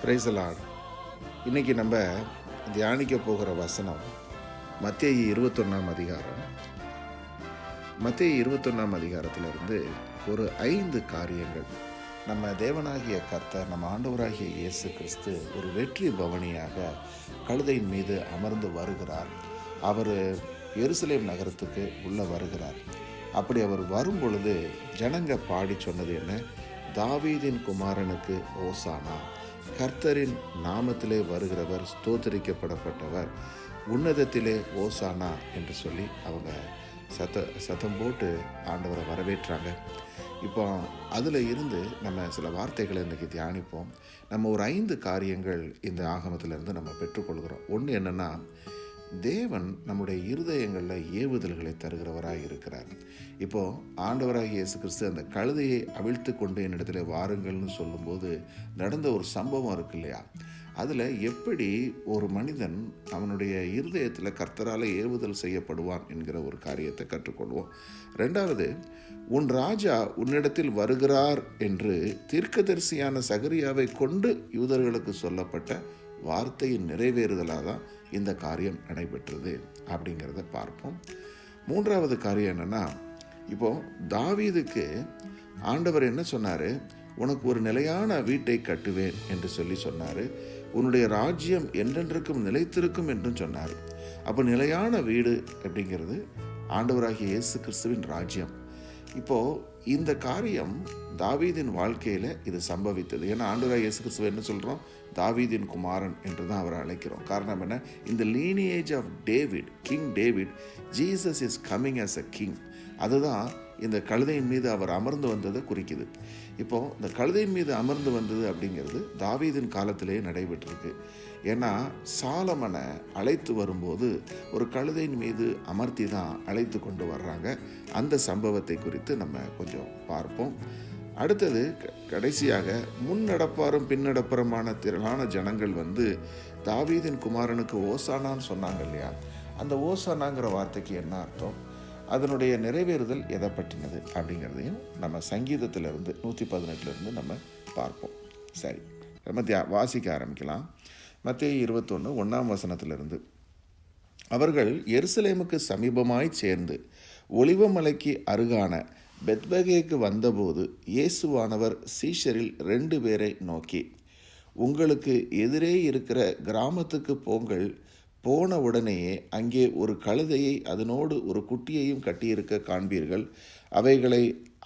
Praise the Lord. இன்னைக்கு நம்ம தியானிக்க போகிற வசனம் மத்தேயு 21 அதிகாரம். மத்தேயு 21 அதிகாரத்திலிருந்து ஒரு 5 காரியங்கள். நம்ம தேவனாகிய கர்த்தர், நம்ம ஆண்டவராகிய இயேசு கிறிஸ்து ஒரு வெற்றி பவனியாக கழுதையின் மீது அமர்ந்து வருகிறார். அவர் எருசலேம் நகரத்துக்கு உள்ளே வருகிறார். அப்படி அவர் வரும் பொழுது ஜனங்க பாடி சொன்னது என்ன? தாவீதின் குமாரனுக்கு ஓசானா, கர்த்தரின் நாமத்திலே வருகிறவர் ஸ்தோத்தரிக்கப்படப்பட்டவர், உன்னதத்திலே ஓசானா என்று சொல்லி அவங்க சத்தம் போட்டு ஆண்டவரை வரவேற்றாங்க. இப்போ அதில் இருந்து நம்ம சில வார்த்தைகளை இன்றைக்கி தியானிப்போம். நம்ம ஒரு 5 காரியங்கள் இந்த ஆகமத்திலிருந்து நம்ம பெற்றுக்கொள்கிறோம். ஒன்று என்னென்னா, தேவன் நம்முடைய இருதயங்களில் ஏவுதல்களை தருகிறவராக இருக்கிறார். இப்போது ஆண்டவராகிய இயேசு கிறிஸ்து அந்த கழுதையை அவிழ்த்து கொண்டு என்னிடத்தில் வாருங்கள்னு சொல்லும்போது நடந்த ஒரு சம்பவம் இருக்கு இல்லையா? அதில் எப்படி ஒரு மனிதன் அவனுடைய இருதயத்தில் கர்த்தரால் ஏவுதல் செய்யப்படுவான் என்கிற ஒரு காரியத்தை கற்றுக்கொள்வோம். 2வது, உன் ராஜா உன்னிடத்தில் வருகிறார் என்று தீர்க்கதரிசியான சகரியாவை கொண்டு யூதர்களுக்கு சொல்லப்பட்ட வார்த்தையின் நிறைவேறுதலாக தான் இந்த காரியம் நடைபெற்றது அப்படிங்கிறத பார்ப்போம். 3வது காரியம் என்னென்னா, இப்போது தாவீதுக்கு ஆண்டவர் என்ன சொன்னார்? உனக்கு ஒரு நிலையான வீட்டை கட்டுவேன் என்று சொன்னார். உன்னுடைய ராஜ்யம் என்றென்றைக்கும் நிலைத்திருக்கும் என்றும் சொன்னார். அப்போ நிலையான வீடு அப்படிங்கிறது ஆண்டவராகிய இயேசு கிறிஸ்துவின் ராஜ்யம். இப்போது இந்த காரியம் தாவீதின் வாழ்க்கையில் இது சம்பவித்தது. ஏன்னா ஆண்டவராகிய இயேசு கிறிஸ்துவை என்ன சொல்கிறோம்? தாவீதின் குமாரன் என்று தான் அவரை அழைக்கிறோம். காரணம் என்ன? இந்த lineage of David, King David, Jesus is coming as a king. அதுதான் இந்த கழுதையின் மீது அவர் அமர்ந்து வந்ததை குறிக்குது. இப்போது இந்த கழுதையின் மீது அமர்ந்து வந்தது அப்படிங்கிறது தாவீதின் காலத்திலேயே நடைபெற்றிருக்கு. ஏன்னா சாலமனை அழைத்து வரும்போது ஒரு கழுதையின் மீது அமர்த்தி தான் அழைத்து கொண்டு வர்றாங்க. அந்த சம்பவத்தை குறித்து நம்ம கொஞ்சம் பார்ப்போம். அடுத்தது, கடைசியாக முன்னடப்பாரும் பின்னடப்புறமான திரளான ஜனங்கள் தாவீதின் குமாரனுக்கு ஓசானான்னு சொன்னாங்க இல்லையா? அந்த ஓசானாங்கிற வார்த்தைக்கு என்ன அர்த்தம்? அதனுடைய நிறைவேறுதல் எதை பற்றினது அப்படிங்கிறதையும் நம்ம சங்கீதத்திலிருந்து 118 நம்ம பார்ப்போம். சரி, நம்ம வாசிக்க ஆரம்பிக்கலாம். மத்தேயு 21 1ஆம் வசனத்திலிருந்து. அவர்கள் எருசலேமுக்கு சமீபமாய் சேர்ந்து ஒலிவமலைக்கு அருகான பெத்பகேக்கு வந்தபோது இயேசுவானவர் சீஷரில் 2 பேரை நோக்கி, உங்களுக்கு எதிரே இருக்கிற கிராமத்துக்கு போங்கள். போன உடனேயே அங்கே ஒரு கழுதையை அதனோடு ஒரு குட்டியையும் கட்டியிருக்க காண்பீர்கள். அவைகளை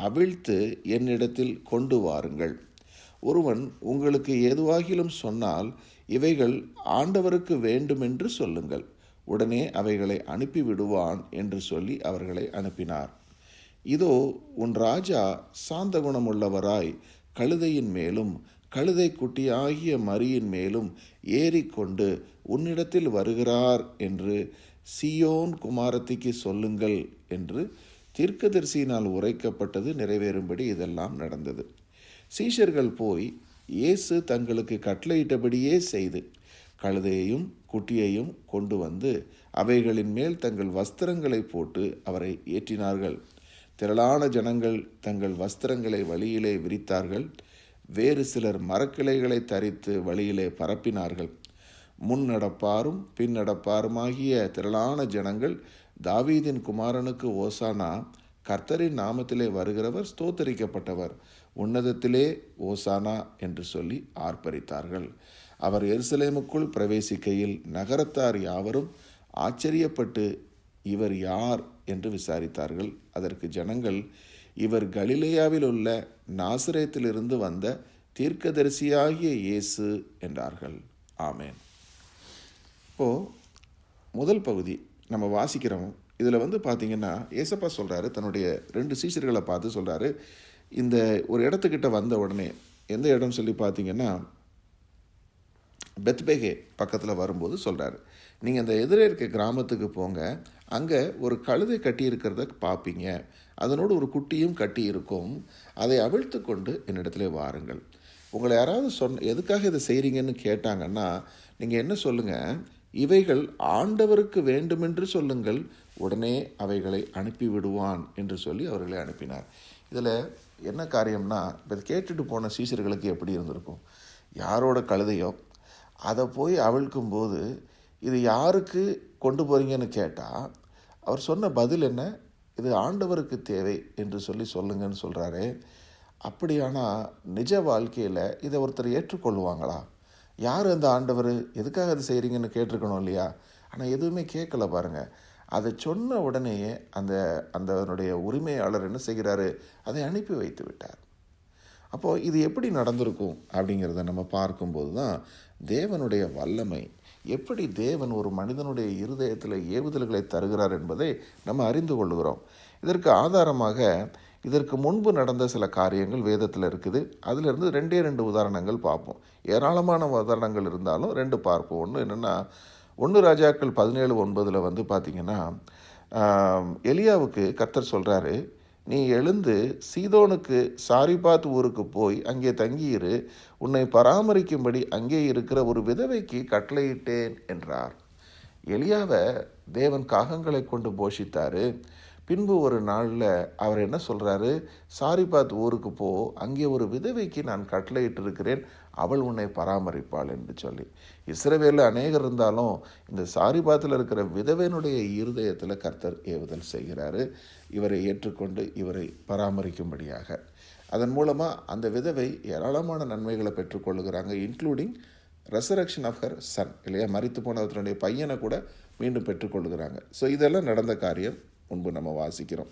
அவிழ்த்து என்னிடத்தில் கொண்டு வாருங்கள். ஒருவன் உங்களுக்கு எதுவாகிலும் சொன்னால் இவைகள் ஆண்டவருக்கு வேண்டுமென்று சொல்லுங்கள். உடனே அவைகளை அனுப்பிவிடுவான் என்று சொல்லி அவர்களை அனுப்பினார். இதோ, உன் ராஜா சாந்த குணமுள்ளவராய் கழுதையின் மேலும் கழுதை குட்டியாகிய மரியின் மேலும் ஏறிக்கொண்டு உன்னிடத்தில் வருகிறார் என்று சீயோன் குமாரத்திக்கு சொல்லுங்கள் என்று தீர்க்கதரிசியினால் உரைக்கப்பட்டது நிறைவேறும்படி இதெல்லாம் நடந்தது. சீஷர்கள் போய் இயேசு தங்களுக்கு கட்டளையிட்டபடியே செய்து கழுதையையும் குட்டியையும் கொண்டு வந்து அவைகளின் மேல் தங்கள் வஸ்திரங்களை போட்டு அவரை ஏற்றினார்கள். திரளான ஜனங்கள் தங்கள் வஸ்திரங்களை வழியிலே விரித்தார்கள். வேறு சிலர் மரக்கிளைகளை தரித்து வழியிலே பரப்பினார்கள். முன்னடப்பாரும் பின்னடப்பாருமாகிய திரளான ஜனங்கள் தாவீதின் குமாரனுக்கு ஓசானா, கர்த்தரின் நாமத்திலே வருகிறவர் ஸ்தோத்தரிக்கப்பட்டவர், உன்னதத்திலே ஓசானா என்று சொல்லி ஆர்ப்பரித்தார்கள். அவர் எருசலேமுக்குள் பிரவேசிக்கையில் நகரத்தார் யாவரும் ஆச்சரியப்பட்டு இவர் யார் என்று விசாரித்தார்கள். அதற்கு ஜனங்கள், இவர் கலிலேயாவில் உள்ள நாசரேத்திலிருந்து வந்த தீர்க்கதரிசியாகிய இயேசு என்றார்கள். ஆமேன். இப்போது முதல் பகுதி நம்ம வாசிக்கிறோம். இதில் பார்த்தீங்கன்னா ஏசப்பா சொல்கிறாரு, தன்னுடைய 2 சீஷர்களை பார்த்து சொல்கிறாரு, இந்த ஒரு இடத்துக்கிட்ட வந்த உடனே, எந்த இடம் சொல்லி பார்த்தீங்கன்னா பெத்பகே பக்கத்தில் வரும்போது சொல்கிறாரு, நீங்கள் அந்த எதிரே இருக்க கிராமத்துக்கு போங்க. அங்கே ஒரு கழுதை கட்டி இருக்கிறத பார்ப்பீங்க. அதனோடு ஒரு குட்டியும் கட்டி இருக்கும். அதை அவிழ்த்து கொண்டு என்னிடத்துல வாருங்கள். உங்களை யாராவது எதுக்காக இதை செய்கிறீங்கன்னு கேட்டாங்கன்னா நீங்கள் என்ன சொல்லுங்கள்? இவைகள் ஆண்டவருக்கு வேண்டுமென்று சொல்லுங்கள். உடனே அவைகளை அனுப்பி விடுவான் என்று சொல்லி அவர்களை அனுப்பினார். இதில் என்ன காரியம்னா, இப்போ கேட்டுட்டு போன சீஷர்களுக்கு எப்படி இருந்திருக்கும்? யாரோட கழுதையோ அதை போய் அவிழ்க்கும்போது இது யாருக்கு கொண்டு போகிறீங்கன்னு கேட்டால் அவர் சொன்ன பதில் என்ன? இது ஆண்டவருக்கு தேவை என்று சொல்லுங்கன்னு சொல்கிறாரு. அப்படியானா நிஜ வாழ்க்கையில் இதை ஒருத்தர் ஏற்றுக்கொள்வாங்களா? யார் அந்த ஆண்டவர், எதுக்காக அது செய்கிறீங்கன்னு கேட்டிருக்கணும் இல்லையா? ஆனால் எதுவுமே கேட்கல பாருங்கள். அதை சொன்ன உடனேயே அதனுடைய உரிமையாளர் என்ன செய்கிறாரு? அதை அனுப்பி வைத்து விட்டார். அப்போது இது எப்படி நடந்திருக்கும் அப்படிங்கிறத நம்ம பார்க்கும்போது தான் தேவனுடைய வல்லமை, எப்படி தேவன் ஒரு மனிதனுடைய இருதயத்தில் ஏவுதல்களை தருகிறார் என்பதை நம்ம அறிந்து கொள்கிறோம். இதற்கு ஆதாரமாக இதற்கு முன்பு நடந்த சில காரியங்கள் வேதத்தில் இருக்குது. அதிலிருந்து 2 உதாரணங்கள் பார்ப்போம். ஏராளமான உதாரணங்கள் இருந்தாலும் 2 பார்ப்போம். ஒன்று என்னென்னா, 1 ராஜாக்கள் 17:9 பார்த்திங்கன்னா, எலியாவுக்கு கர்த்தர் சொல்கிறாரு, நீ எழுந்து சீதோனுக்கு சாரிபாத் ஊருக்கு போய் அங்கே தங்கியிரு, உன்னை பராமரிக்கும்படி அங்கே இருக்கிற ஒரு விதவைக்கு கட்டளையிட்டேன் என்றார். எலியாவை தேவன் காகங்களை கொண்டு போஷித்தார். பின்பு ஒரு நாளில் அவர் என்ன சொல்கிறாரு? சாரிபாத் ஊருக்கு போ, அங்கே ஒரு விதவைக்கு நான் கட்டளையிட்டு இருக்கிறேன், அவள் உன்னை பராமரிப்பாள் என்று சொல்லி. இஸ்ரவேலில் அநேகர் இருந்தாலும் இந்த சாரிபாத்தில் இருக்கிற விதவையினுடைய இருதயத்தில் கர்த்தர் ஏவுதல் செய்கிறாரு, இவரை ஏற்றுக்கொண்டு இவரை பராமரிக்கும்படியாக. அதன் மூலமாக அந்த விதவை ஏராளமான நன்மைகளை பெற்றுக்கொள்ளுகிறாங்க, including resurrection of her son, இல்லையா? மரித்து போனவர்களுடைய பையனை கூட மீண்டும் பெற்றுக்கொள்ளுகிறாங்க. ஸோ இதெல்லாம் நடந்த காரியம் முன்பு நம்ம வாசிக்கிறோம்.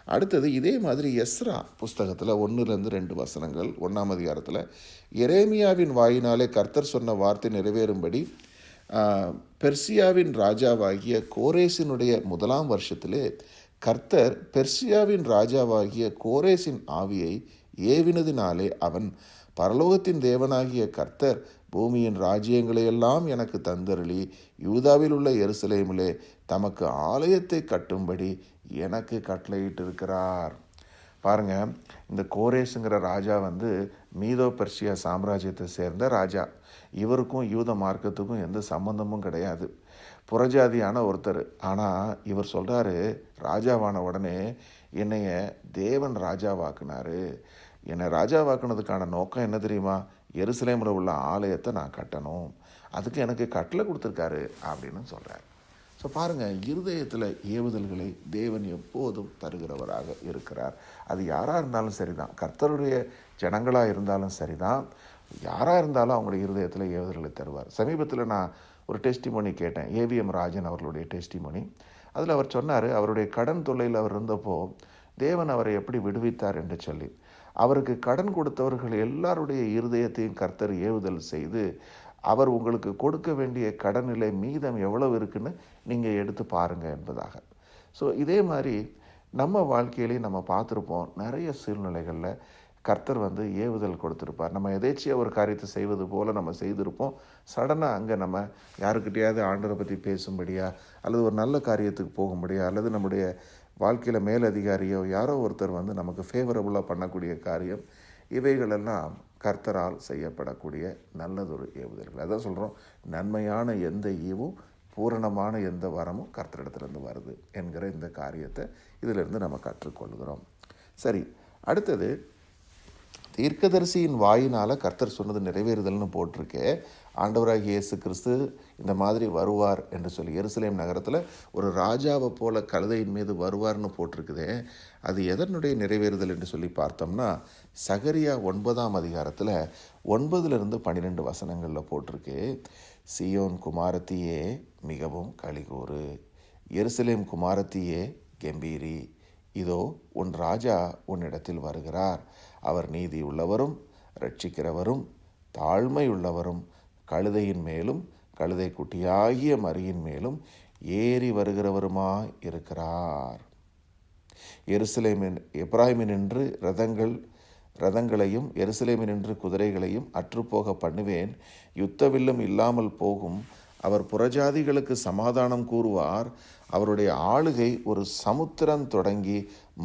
அடுத்தது இதே மாதிரி எஸ்ரா புஸ்தகத்தில் 1-2 வசனங்கள் 1ஆம் அதிகாரத்தில், எரேமியாவின் வாயினாலே கர்த்தர் சொன்ன வார்த்தை நிறைவேறும்படி பெர்சியாவின் ராஜாவாகிய கோரேசினுடைய 1ஆம் வருஷத்திலே கர்த்தர் பெர்சியாவின் ராஜாவாகிய கோரேசின் ஆவியை ஏவினதினாலே அவன், பரலோகத்தின் தேவனாகிய கர்த்தர் பூமியின் ராஜ்யங்களையெல்லாம் எனக்கு தந்தருளி யூதாவில் உள்ள எருசலேமிலே தமக்கு ஆலயத்தை கட்டும்படி எனக்கு கட்டளையிட்டிருக்கிறார். பாருங்கள், இந்த கோரேஸுங்கிற ராஜா மீதோ பெர்சியா சாம்ராஜ்யத்தை சேர்ந்த ராஜா. இவருக்கும் யூத மார்க்கத்துக்கும் எந்த சம்பந்தமும் கிடையாது, புறஜாதியான ஒருத்தர். ஆனால் இவர் சொல்கிறாரு, ராஜாவான உடனே என்னைய தேவன் ராஜாவாக்குனாரு. என்னை ராஜாவாக்குனதுக்கான நோக்கம் என்ன தெரியுமா? எருசலேமில் உள்ள ஆலயத்தை நான் கட்டணும், அதுக்கு எனக்கு கட்டளை கொடுத்துருக்காரு அப்படின்னு சொல்கிறார். ஸோ பாருங்கள், இருதயத்தில் ஏவுதல்களை தேவன் எப்போதும் தருகிறவராக இருக்கிறார். அது யாராக இருந்தாலும் சரிதான், கர்த்தருடைய ஜனங்களாக இருந்தாலும் சரிதான், யாராக இருந்தாலும் அவங்களுடைய இருதயத்தில் ஏவுதல்களை தருவார். சமீபத்தில் நான் ஒரு டெஸ்டிமோனி கேட்டேன், ஏவிஎம் ராஜன் அவர்களுடைய டெஸ்டிமோனி. அதில் அவர் சொன்னார், அவருடைய கடன் தொல்லையில் அவர் இருந்தப்போ தேவன் அவரை எப்படி விடுவித்தார் என்று சொல்லி. அவருக்கு கடன் கொடுத்தவர்கள் எல்லாருடைய இருதயத்தையும் கர்த்தர் ஏவுதல் செய்து, அவர் உங்களுக்கு கொடுக்க வேண்டிய கடனிலை மீதம் எவ்வளவு இருக்குன்னு நீங்கள் எடுத்து பாருங்கள் என்பதாக. ஸோ இதே மாதிரி நம்ம வாழ்க்கையிலேயே நம்ம பார்த்துருப்போம், நிறைய சூழ்நிலைகளில் கர்த்தர் ஏவுதல் கொடுத்துருப்பார். நம்ம எதேச்சியாக ஒரு காரியத்தை செய்வது போல் நம்ம செய்திருப்போம். சடனாக அங்கே நம்ம யாருக்கிட்டையாவது ஆண்டவரை பற்றி பேசும்படியா, அல்லது ஒரு நல்ல காரியத்துக்கு போகும்படியா, அல்லது நம்முடைய வாழ்க்கையில் மேலதிகாரியோ யாரோ ஒருத்தர் நமக்கு ஃபேவரபுளாக பண்ணக்கூடிய காரியம், இவைகளெல்லாம் கர்த்தரால் செய்யப்படக்கூடிய நல்லதொரு ஏவுதல்கள். அதான் சொல்கிறோம், நன்மையான எந்த ஈவும் பூரணமான எந்த வரமும் கர்த்தரிடத்துலேருந்து வருது என்கிற இந்த காரியத்தை இதிலிருந்து நம்ம கற்றுக்கொள்கிறோம். சரி, அடுத்தது தீர்க்கதரிசியின் வாயினால் கர்த்தர் சொன்னது நிறைவேறுதல்னு போட்டிருக்கே. ஆண்டவராகிய இயேசு கிறிஸ்து இந்த மாதிரி வருவார் என்று சொல்லி எருசலேம் நகரத்தில் ஒரு ராஜாவை போல கழுதையின் மீது வருவார்னு போட்டிருக்குதே, அது எதனுடைய நிறைவேறுதல் என்று சொல்லி பார்த்தோம்னா, சகரியா 9ஆம் அதிகாரத்தில் 9-12 வசனங்களில் போட்டிருக்கு. சீயோன் குமாரத்தியே மிகவும் களிகூறு, எருசலேம் குமாரத்தியே கெம்பீரி, இதோ உன் ராஜா உன்னிடத்தில் வருகிறார், அவர் நீதி உள்ளவரும் இரட்சிக்கிறவரும் தாழ்மை உள்ளவரும் கழுதையின் மேலும் கழுதை குட்டியாகிய மரியின் மேலும் ஏறி வருகிறவருமாய் இருக்கிறார். எப்ராயிமினின்று ரதங்களையும் எருசலேமினின்று குதிரைகளையும் அற்றுப்போக பண்ணுவேன், யுத்தவில்லும் இல்லாமல் போகும். அவர் புறஜாதிகளுக்கு சமாதானம் கூறுவார். அவருடைய ஆளுகை ஒரு சமுத்திரம் தொடங்கி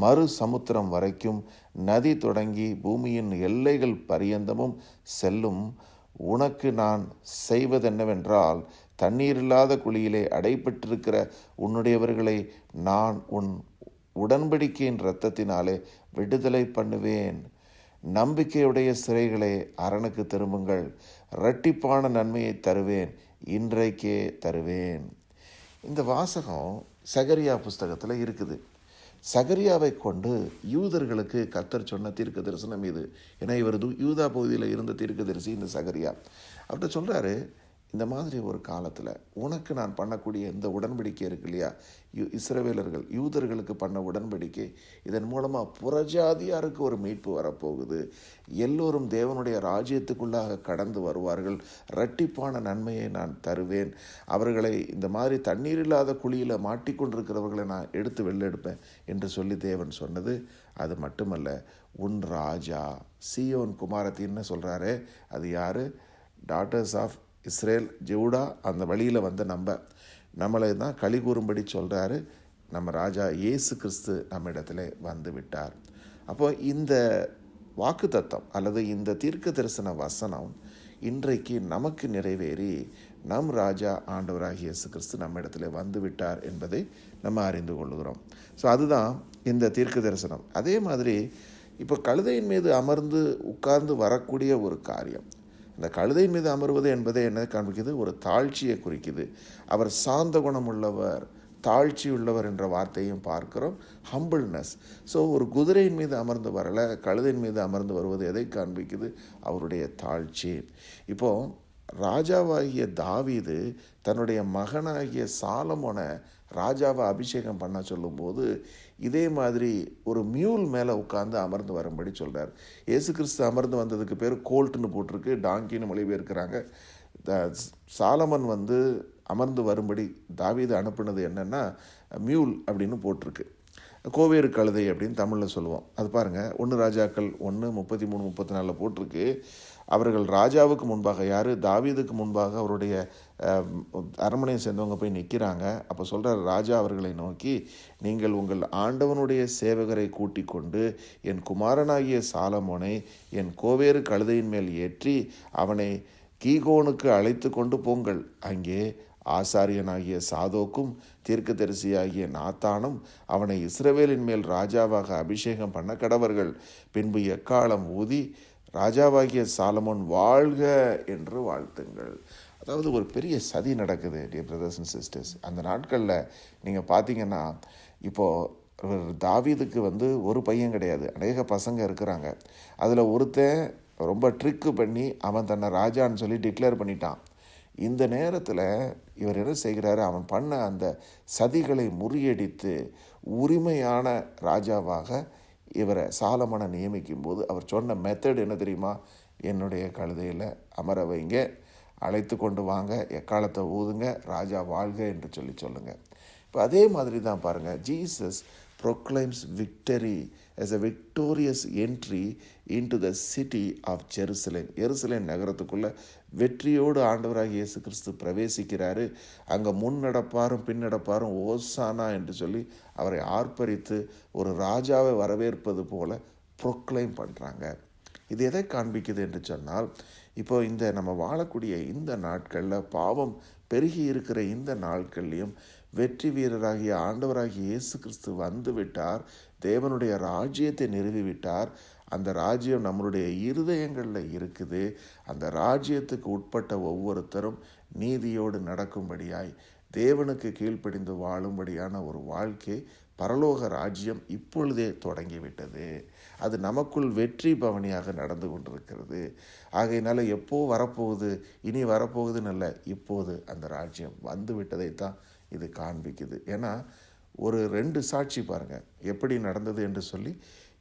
மறு சமுத்திரம் வரைக்கும், நதி தொடங்கி பூமியின் எல்லைகள் பரியந்தமும் செல்லும். உனக்கு நான் செய்வதென்னவென்றால், தண்ணீரில்லாத குழியிலே அடைபட்டிருக்கிற உன்னுடையவர்களை நான் உன் உடன்படிக்கையின் இரத்தத்தினாலே விடுதலை பண்ணுவேன். நம்பிக்கையுடைய சிறைகளே அரணுக்கு திரும்புங்கள், இரட்டிப்பான நன்மையை தருவேன், இன்றைக்கே தருவேன். இந்த வாசகம் சகரியா புஸ்தகத்தில் இருக்குது. சகரியாவை கொண்டு யூதர்களுக்கு கர்த்தர் சொன்ன தீர்க்க தரிசனம் இது. ஏன்னா இவர் யூதா பகுதியில் இருந்த தீர்க்கதரிசி இந்த சகரியா. அவர்கிட்ட சொல்கிறாரு, இந்த மாதிரி ஒரு காலத்தில் உனக்கு நான் பண்ணக்கூடிய இந்த உடன்படிக்கை இருக்கு இல்லையா, இஸ்ரவேலர்கள் யூதர்களுக்கு பண்ண உடன்படிக்கை, இதன் மூலமாக புறஜாதியாருக்கு ஒரு மீட்பு வரப்போகுது. எல்லோரும் தேவனுடைய ராஜ்யத்துக்குள்ளாக கடந்து வருவார்கள். இரட்டிப்பான நன்மையை நான் தருவேன். அவர்களை இந்த மாதிரி தண்ணீர் இல்லாத குழியில் மாட்டிக்கொண்டிருக்கிறவர்களை நான் எடுத்து வெளில என்று சொல்லி தேவன் சொன்னது. அது மட்டுமல்ல, உன் ராஜா சீயோன் குமாரத்தின்னு சொல்கிறாரு. அது யார்? டாட்டர்ஸ் ஆஃப் இஸ்ரேல், ஜூடா, அந்த வழியில் வந்து நம்மளை தான் களி கூறும்படி சொல்கிறாரு. நம்ம ராஜா இயேசு கிறிஸ்து நம்ம இடத்துல வந்து விட்டார். அப்போ இந்த வாக்கு தத்தம் அல்லது இந்த தீர்க்க தரிசன வசனம் இன்றைக்கு நமக்கு நிறைவேறி நம் ராஜா ஆண்டவராகிய இயேசு கிறிஸ்து நம்ம இடத்துல வந்து விட்டார் என்பதை நம்ம அறிந்து கொள்கிறோம். ஸோ அதுதான் இந்த தீர்க்க தரிசனம். அதே மாதிரி இப்போ கழுதையின் மீது அமர்ந்து உட்கார்ந்து வரக்கூடிய ஒரு காரியம், இந்த கழுதையின் மீது அமர்வது என்பதை என்ன காண்பிக்குது? ஒரு தாழ்ச்சியை குறிக்குது. அவர் சாந்த குணம் உள்ளவர், தாழ்ச்சி உள்ளவர் என்ற வார்த்தையும் பார்க்கிறோம். ஹம்பிள்னஸ். ஸோ ஒரு குதிரையின் மீது அமர்ந்து வரலை, கழுதையின் மீது அமர்ந்து வருவது எதை காண்பிக்குது? அவருடைய தாழ்ச்சி. இப்போது ராஜாவாகிய தாவீது தன்னுடைய மகனாகிய சாலமோனை ராஜாவை அபிஷேகம் பண்ண சொல்லும்போது இதே மாதிரி ஒரு மியூல் மேலே உட்காந்து அமர்ந்து வரும்படி சொல்கிறார். இயேசு கிறிஸ்து அமர்ந்து வந்ததுக்கு பேர் கோல்ட்டுன்னு போட்டிருக்கு, டாங்கின்னு மொழிபெயர்க்கிறாங்க. சாலமன் வந்து அமர்ந்து வரும்படி தாவீது அனுப்புனது என்னென்னா மியூல் அப்படின்னு போட்டிருக்கு. கோவேறு கழுதை அப்படின்னு தமிழில் சொல்லுவோம். அது பாருங்கள், 1 ராஜாக்கள் 1:33, 34 போட்டிருக்கு. அவர்கள் ராஜாவுக்கு முன்பாக, யார்? தாவீதுக்கு முன்பாக அவருடைய அரண்மனையை சேர்ந்தவங்க போய் நிற்கிறாங்க. அப்போ சொல்கிறார் ராஜா அவர்களை நோக்கி, நீங்கள் உங்கள் ஆண்டவனுடைய சேவகரை கூட்டிக் கொண்டு என் குமாரனாகிய சாலமோனை என் கோவேறு கழுதையின் மேல் ஏற்றி அவனை கீகோனுக்கு அழைத்து கொண்டு போங்கள். அங்கே ஆசாரியனாகிய சாதோக்கும் தீர்க்கதரிசியாகிய நாத்தானும் அவனை இஸ்ரவேலின் மேல் ராஜாவாக அபிஷேகம் பண்ண கடவர்கள். பின்பு எக்காலம் ஊதி ராஜாவாகிய சாலமோன் வாழ்க என்று வாழ்த்துங்கள். அதாவது ஒரு பெரிய சதி நடக்குது டியர் பிரதர்ஸ் அண்ட் சிஸ்டர்ஸ். அந்த நாட்களில் நீங்கள் பார்த்தீங்கன்னா, இப்போது தாவீதுக்கு வந்து ஒரு பையன் கிடையாது, அநேக பசங்க இருக்கிறாங்க. அதில் ஒருத்தன் ரொம்ப ட்ரிக்கு பண்ணி அவன் தன்னை ராஜான்னு சொல்லி டிக்ளேர் பண்ணிட்டான். இந்த நேரத்தில் இவர் என்ன செய்கிறாரு? அவன் பண்ண அந்த சதிகளை முறியடித்து உரிமையான ராஜாவாக இவரை சாலமனை நியமிக்கும் போது அவர் சொன்ன மெத்தட் என்ன தெரியுமா? என்னுடைய கழுதையில் அமர வைங்க, அழைத்து கொண்டு வாங்க, எக்காலத்தை ஊதுங்க, ராஜா வாழ்க என்று சொல்லுங்கள். இப்போ அதே மாதிரி தான் பாருங்கள், Jesus proclaims victory as a victorious entry into the city of Jerusalem. எருசலேம் நகரத்துக்குள்ளே வெற்றியோடு ஆண்டவராகிய இயேசு கிறிஸ்து பிரவேசிக்கிறாரு. அங்கே முன்னடப்பாரும் பின்னடப்பாரும் ஓசானா என்று சொல்லி அவரை ஆர்ப்பரித்து ஒரு ராஜாவை வரவேற்பது போல ப்ரொக்ளைம் பண்ணுறாங்க. இது எதை காண்பிக்குது என்று சொன்னால், இப்போ இந்த நம்ம வாழக்கூடிய இந்த நாட்களில், பாவம் பெருகி இருக்கிற இந்த நாட்கள்லையும் வெற்றி வீரராகிய ஆண்டவராகிய இயேசு கிறிஸ்து வந்து விட்டார். தேவனுடைய ராஜ்யத்தை நிறுவிவிட்டார். அந்த ராஜ்யம் நம்மளுடைய இருதயங்களில் இருக்குது. அந்த ராஜ்யத்துக்கு உட்பட்ட ஒவ்வொருத்தரும் நீதியோடு நடக்கும்படியாய், தேவனுக்கு கீழ்ப்படிந்து வாழும்படியான ஒரு வாழ்க்கை, பரலோக ராஜ்யம் இப்பொழுதே தொடங்கிவிட்டது. அது நமக்குள் வெற்றி பவனியாக நடந்து கொண்டிருக்கிறது. ஆகையினால எப்போ வரப்போகுது, இனி வரப்போகுதுன்னு இல்லை, இப்போது அந்த ராஜ்யம் வந்து விட்டதை தான் இது காண்பிக்குது. ஏன்னா ஒரு 2 சாட்சி பாருங்கள், எப்படி நடந்தது என்று சொல்லி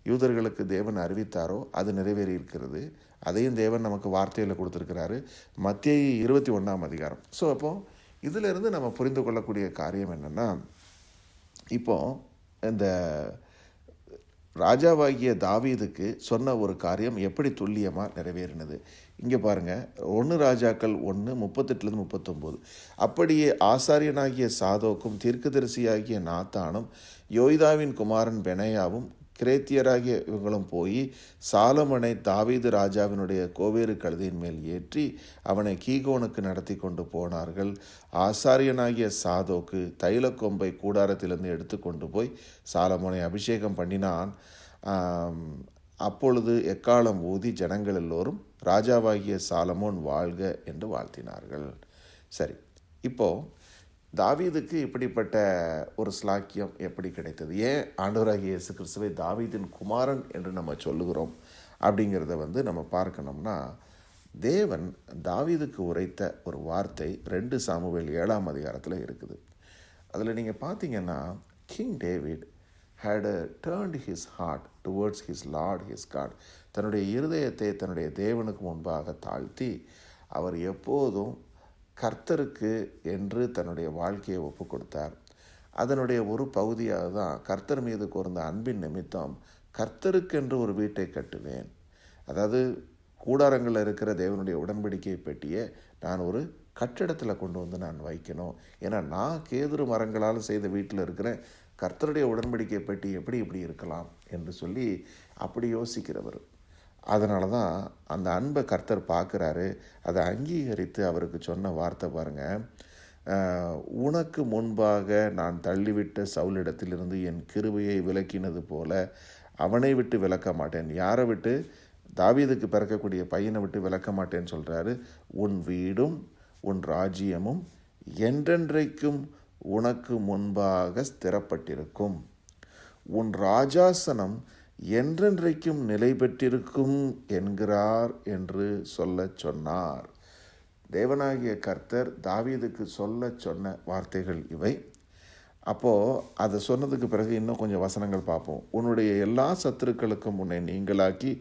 யூதர்களுக்கு தேவன் அறிவித்தாரோ அது நிறைவேறி இருக்கிறது. அதையும் தேவன் நமக்கு வார்த்தையில் கொடுத்துருக்கிறாரு. மத்தேயு 21ஆம் அதிகாரம். ஸோ அப்போது இதிலிருந்து நம்ம புரிந்து கொள்ளக்கூடிய காரியம் என்னென்னா, இப்போது இந்த ராஜாவாகிய தாவீதுக்கு சொன்ன ஒரு காரியம் எப்படி துல்லியமாக நிறைவேறினது. இங்கே பாருங்கள், 1 ராஜாக்கள் 1:38-39. அப்படியே ஆசாரியனாகிய சாதோக்கும் தீர்க்கதரிசியாகிய நாத்தானும் யோய்தாவின் குமாரன் பெனாயாவும் கிரேத்தியராகிய இவங்களும் போய் சாலமனை தாவீது ராஜாவினுடைய கோவேறு கழுதையின் மேல் ஏற்றி அவனை கீகோனுக்கு நடத்தி கொண்டு போனார்கள். ஆசாரியனாகிய சாதோக்கு தைலக்கொம்பை கூடாரத்திலிருந்து எடுத்து கொண்டு போய் சாலமோனை அபிஷேகம் பண்ணினான். அப்பொழுது எக்காளம் ஊதி ஜனங்கள் எல்லோரும் ராஜாவாகிய சாலமோன் வாழ்க என்று வாழ்த்தினார்கள். சரி, இப்போது தாவீதுக்கு இப்படிப்பட்ட ஒரு ஸ்லாக்கியம் எப்படி கிடைத்தது? ஏன் ஆண்டவராகிய இயேசு கிறிஸ்துவை தாவீதின் குமாரன் என்று நம்ம சொல்லுகிறோம் அப்படிங்கிறத நம்ம பார்க்கணும்னா, தேவன் தாவீதுக்கு உரைத்த ஒரு வார்த்தை 2 சாமுவேல் 7ஆம் அதிகாரத்தில் இருக்குது. அதில் நீங்கள் பார்த்தீங்கன்னா, king David had turned his heart towards his Lord, his God. தன்னுடைய இருதயத்தை தன்னுடைய தேவனுக்கு முன்பாக தாழ்த்தி அவர் எப்போதும் கர்த்தருக்கு என்று தன்னுடைய வாழ்க்கையை ஒப்பு கொடுத்தார். அதனுடைய ஒரு பகுதியாக தான் கர்த்தர் மீது கூர்ந்த அன்பின் நிமித்தம் கர்த்தருக்கென்று ஒரு வீட்டை கட்டுவேன். அதாவது கூடாரங்களில் இருக்கிற தேவனுடைய உடன்படிக்கை பெட்டியை நான் ஒரு கட்டிடத்தில் கொண்டு வந்து நான் வைக்கணும். ஏன்னா நான் கேதுரு மரங்களால் செய்த வீட்டில் இருக்கிற கர்த்தருடைய உடன்படிக்கை பெட்டி எப்படி இப்படி இருக்கலாம் என்று சொல்லி அப்படி யோசிக்கிறவர். அதனால தான் அந்த அன்பை கர்த்தர் பார்க்குறாரு. அதை அங்கீகரித்து அவருக்கு சொன்ன வார்த்தை பாருங்கள், உனக்கு முன்பாக நான் தள்ளிவிட்ட சவுலிடத்திலிருந்து என் கிருபையை விலக்கினது போல அவனை விட்டு விலக்க மாட்டேன். யாரை விட்டு? தாவீதுக்கு பிறக்கக்கூடிய பையனை விட்டு விலக்க மாட்டேன்னு சொல்கிறாரு. உன் வீடும் உன் ராஜ்யமும் என்றென்றைக்கும் உனக்கு முன்பாக ஸ்திரப்பட்டிருக்கும், உன் ராஜாசனம் என்றென்றைக்கும் நிலை பெற்றிருக்கும் என்கிறார் என்று சொல்ல சொன்னார். தேவனாகிய கர்த்தர் தாவீதுக்கு சொல்ல சொன்ன வார்த்தைகள் இவை. அப்போது அதை சொன்னதுக்கு பிறகு இன்னும் கொஞ்சம் வசனங்கள் பார்ப்போம். உன்னுடைய எல்லா சத்துருக்களுக்கும் உன்னை நீங்களாக்கி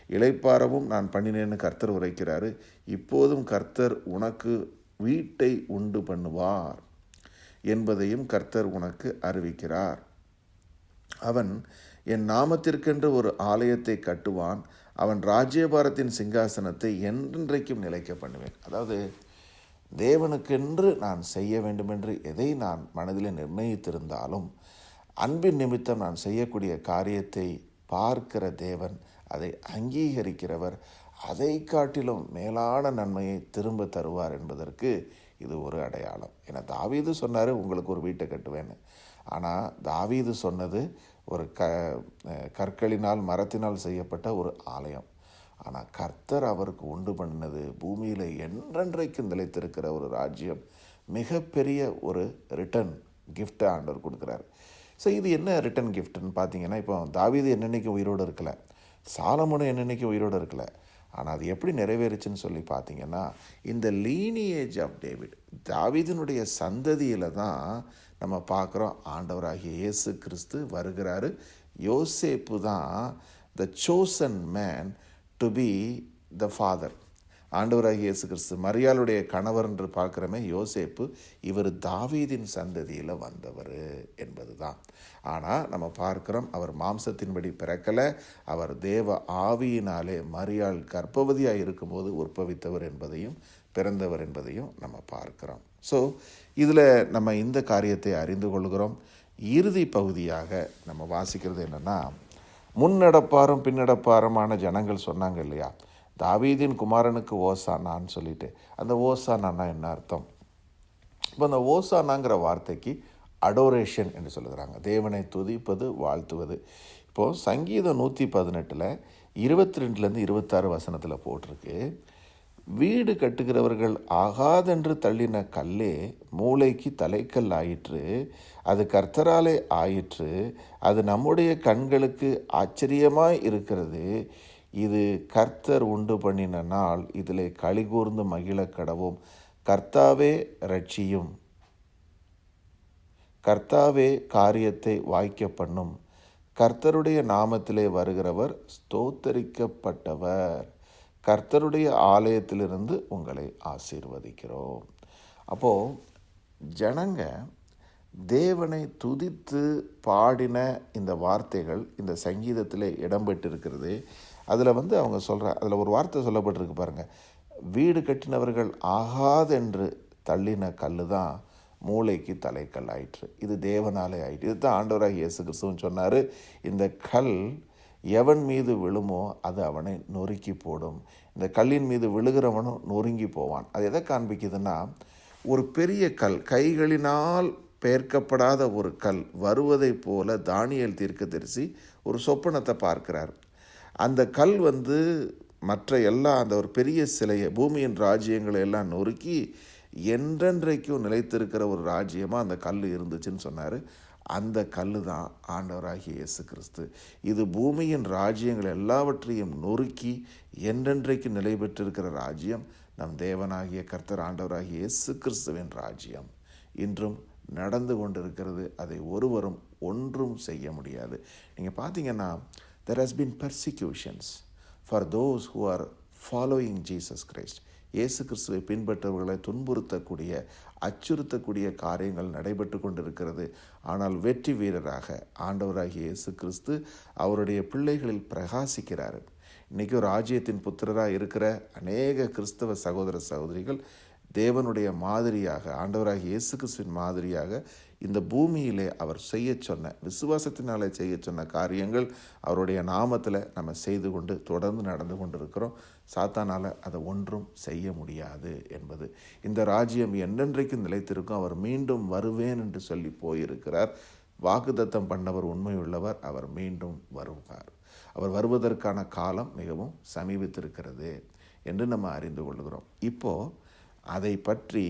இளைப்பாறவும் நான் பண்ணினேன்னு கர்த்தர் உரைக்கிறாரு. இப்போதும் கர்த்தர் உனக்கு வீட்டை உண்டு பண்ணுவார் என்பதையும் கர்த்தர் உனக்கு அறிவிக்கிறார். அவன் என் நாமத்திற்கென்று ஒரு ஆலயத்தை கட்டுவான், அவன் ராஜ்யபாரத்தின் சிங்காசனத்தை என்றென்றைக்கும் நிலைக்க பண்ணுவேன். அதாவது தேவனுக்கென்று நான் செய்ய வேண்டுமென்று எதை நான் மனதில் நிர்ணயித்திருந்தாலும் அன்பின் நிமித்தம் நான் செய்யக்கூடிய காரியத்தை பார்க்கிற தேவன், அதை அங்கீகரிக்கிறவர், அதை காட்டிலும் மேலான நன்மையை திரும்ப தருவார் என்பதற்கு இது ஒரு அடையாளம். ஏன்னா தாவீது சொன்னார் உங்களுக்கு ஒரு வீட்டை கட்டுவேன்னு. ஆனால் தாவீது சொன்னது ஒரு கற்களினால் மரத்தினால் செய்யப்பட்ட ஒரு ஆலயம். ஆனால் கர்த்தர் அவருக்கு உண்டு பண்ணினது பூமியில் என்றென்றைக்கும் நிலைத்திருக்கிற ஒரு ராஜ்யம், மிகப்பெரிய ஒரு ரிட்டன் கிஃப்டை ஆண்டவர் கொடுக்குறாரு. ஸோ இது என்ன ரிட்டன் கிஃப்ட்னு பார்த்தீங்கன்னா, இப்போ தாவீது என்னென்னைக்கு உயிரோடு இருக்கலை, சாலமோனும் என்னென்னைக்கு உயிரோடு இருக்கலை. ஆனால் அது எப்படி நிறைவேறுச்சுன்னு சொல்லி பார்த்தீங்கன்னா, இந்த லீனியேஜ் ஆஃப் டேவிட், தாவீதினுடைய சந்ததியில் தான் நம்ம பார்க்குறோம் ஆண்டவராகிய இயேசு கிறிஸ்து வருகிறாரு. யோசேப்பு தான் the chosen man to be the father. ஆண்டவராகிய இயேசு கிறிஸ்து மரியாளுடைய கணவர் என்று பார்க்குறமே யோசேப்பு, இவர் தாவீதின் சந்ததியில் வந்தவர் என்பது தான். ஆனால் நம்ம பார்க்குறோம் அவர் மாம்சத்தின்படி பிறக்கலை, அவர் தேவ ஆவியினாலே மரியாள் கர்ப்பவதியாக இருக்கும்போது உற்பவித்தவர் என்பதையும் பிறந்தவர் என்பதையும் நம்ம பார்க்குறோம். ஸோ இதில் நம்ம இந்த காரியத்தை அறிந்து கொள்கிறோம். இறுதி பகுதியாக நம்ம வாசிக்கிறது என்னென்னா, முன்னடப்பாரும் பின்னடப்பாருமான ஜனங்கள் சொன்னாங்க இல்லையா, தாவீதின் குமாரனுக்கு ஓசானான்னு சொல்லிட்டு. அந்த ஓசானான்னா என்ன அர்த்தம்? இப்போ அந்த ஓசானாங்கிற வார்த்தைக்கு அடோரேஷன் என்று சொல்லுகிறாங்க, தேவனை துதிப்பது, வாழ்த்துவது. இப்போது சங்கீதம் 118 22 26 வசனத்தில் போட்டிருக்கு, வீடு கட்டுகிறவர்கள் ஆகாதென்று தள்ளின கல்லே மூளைக்கு தலைக்கல் ஆயிற்று, அது கர்த்தராலே ஆயிற்று, அது நம்முடைய கண்களுக்கு ஆச்சரியமாய் இருக்கிறது, இது கர்த்தர் உண்டு பண்ணின நாள், இதிலே களிகூர்ந்து மகிழ கடவும், கர்த்தாவே ரட்சியும், கர்த்தாவே காரியத்தை வாய்க்க பண்ணும், கர்த்தருடைய நாமத்திலே வருகிறவர் ஸ்தோத்தரிக்கப்பட்டவர், கர்த்தருடைய ஆலயத்திலிருந்து உங்களை ஆசீர்வதிக்கிறோம். அப்போது ஜனங்க தேவனை துதித்து பாடின இந்த வார்த்தைகள் இந்த சங்கீதத்தில் இடம்பெற்றிருக்கிறது. அதில் அவங்க அதில் ஒரு வார்த்தை சொல்லப்பட்டிருக்கு பாருங்கள், வீடு கட்டினவர்கள் ஆகாதென்று தள்ளின கல் தான் மூளைக்கு தலைக்கல் ஆயிற்று, இது தேவனாலே ஆயிற்று. இது தான் ஆண்டவராகிய இயேசு கிறிஸ்துவும் சொன்னார், இந்த கல் எவன் மீது விழுமோ அது அவனை நொறுக்கி போடும், இந்த கல்லின் மீது விழுகிறவனும் நொறுங்கி போவான். அது எதை காண்பிக்குதுன்னா, ஒரு பெரிய கல், கைகளினால் பெயர்க்கப்படாத ஒரு கல் வருவதை போல தானியேல் தீர்க்கதரிசி ஒரு சொப்பனத்தை பார்க்கிறார். அந்த கல் மற்ற எல்லா அந்த ஒரு பெரிய சிலையை, பூமியின் ராஜ்யங்களை எல்லாம் நொறுக்கி என்றென்றைக்கும் நிலைத்திருக்கிற ஒரு ராஜ்யமாக அந்த கல் இருந்துச்சுன்னு சொன்னார். அந்த கல் தான் ஆண்டவராகிய இயேசு கிறிஸ்து. இது பூமியின் ராஜ்யங்கள் எல்லாவற்றையும் நொறுக்கி என்றென்றைக்கு நிலை பெற்றிருக்கிற ராஜ்யம் நம் தேவனாகிய கர்த்தர் ஆண்டவராகிய இயேசு கிறிஸ்துவின் ராஜ்யம். இன்றும் நடந்து கொண்டிருக்கிறது. அதை ஒருவரும் ஒன்றும் செய்ய முடியாது. நீங்கள் பார்த்தீங்கன்னா, there has been persecutions for those who are following Jesus Christ. இயேசு கிறிஸ்துவை பின்பற்றவர்களை துன்புறுத்தக்கூடிய, அச்சுறுத்தக்கூடிய காரியங்கள் நடைபெற்று கொண்டிருக்கிறது. ஆனால் வெற்றி வீரராக ஆண்டவராகிய இயேசு கிறிஸ்து அவருடைய பிள்ளைகளில் பிரகாசிக்கிறார். இன்றைக்கும் ராஜ்யத்தின் புத்திரராக இருக்கிற அநேக கிறிஸ்தவ சகோதர சகோதரிகள் தேவனுடைய மாதிரியாக, ஆண்டவராகிய இயேசு கிறிஸ்துவின் மாதிரியாக இந்த பூமியிலே அவர் செய்ய சொன்ன, விசுவாசத்தினாலே செய்ய சொன்ன காரியங்கள் அவருடைய நாமத்தில் நம்ம செய்து கொண்டு தொடர்ந்து நடந்து கொண்டு இருக்கிறோம். சாத்தானால் அதை ஒன்றும் செய்ய முடியாது என்பது. இந்த ராஜ்யம் என்னென்றைக்கும் நிலைத்திருக்கும். அவர் மீண்டும் வருவேன் என்று சொல்லி போயிருக்கிறார். வாக்குத்தத்தம் பண்ணவர் உண்மையுள்ளவர். அவர் மீண்டும் வருவார். அவர் வருவதற்கான காலம் மிகவும் சமீபித்திருக்கிறது என்று நம்ம அறிந்து கொள்கிறோம். இப்போது அதை பற்றி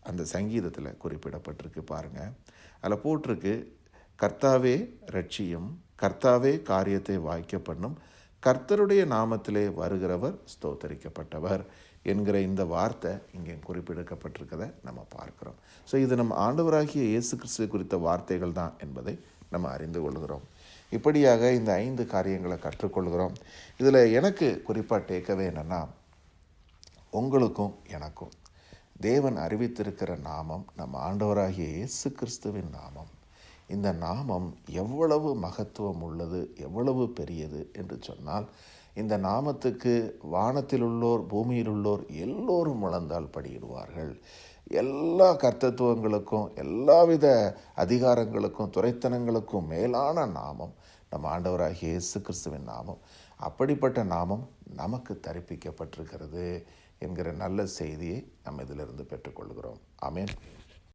அந்த சங்கீதத்தில் குறிப்பிடப்பட்டிருக்கு பாருங்கள். அதில் போட்டிருக்கு, கர்த்தாவே ரட்சியும், கர்த்தாவே காரியத்தை வாய்க்க பண்ணும், கர்த்தருடைய நாமத்திலே வருகிறவர் ஸ்தோத்தரிக்கப்பட்டவர் என்கிற இந்த வார்த்தை இங்கே குறிப்பிடப்பட்டிருக்கதை நம்ம பார்க்குறோம். ஸோ இது நம்ம ஆண்டவராகிய இயேசு கிறிஸ்து குறித்த வார்த்தைகள் தான் என்பதை நம்ம அறிந்து கொள்கிறோம். இப்படியாக இந்த 5 காரியங்களை கற்றுக்கொள்கிறோம். இதில் எனக்கு குறிப்பாக டேக்கவே என்னென்னா, உங்களுக்கும் எனக்கும் தேவன் அறிவித்திருக்கிற நாமம் நம்ம ஆண்டவராகிய இயேசு கிறிஸ்துவின் நாமம். இந்த நாமம் எவ்வளவு மகத்துவம் உள்ளது, எவ்வளவு பெரியது என்று சொன்னால், இந்த நாமத்துக்கு வானத்தில் உள்ளோர், பூமியில் உள்ளோர் எல்லோரும் முழந்தால் படியிடுவார்கள். எல்லா கர்த்தத்துவங்களுக்கும், எல்லாவித அதிகாரங்களுக்கும், துரைத்தனங்களுக்கும் மேலான நாமம் நம்ம ஆண்டவராகிய இயேசு கிறிஸ்துவின் நாமம். அப்படிப்பட்ட நாமம் நமக்கு தரிப்பிக்கப்பட்டிருக்கிறது என்கிற நல்ல செய்தியை நம்ம இதிலிருந்து பெற்றுக்கொள்கிறோம். ஆமென்.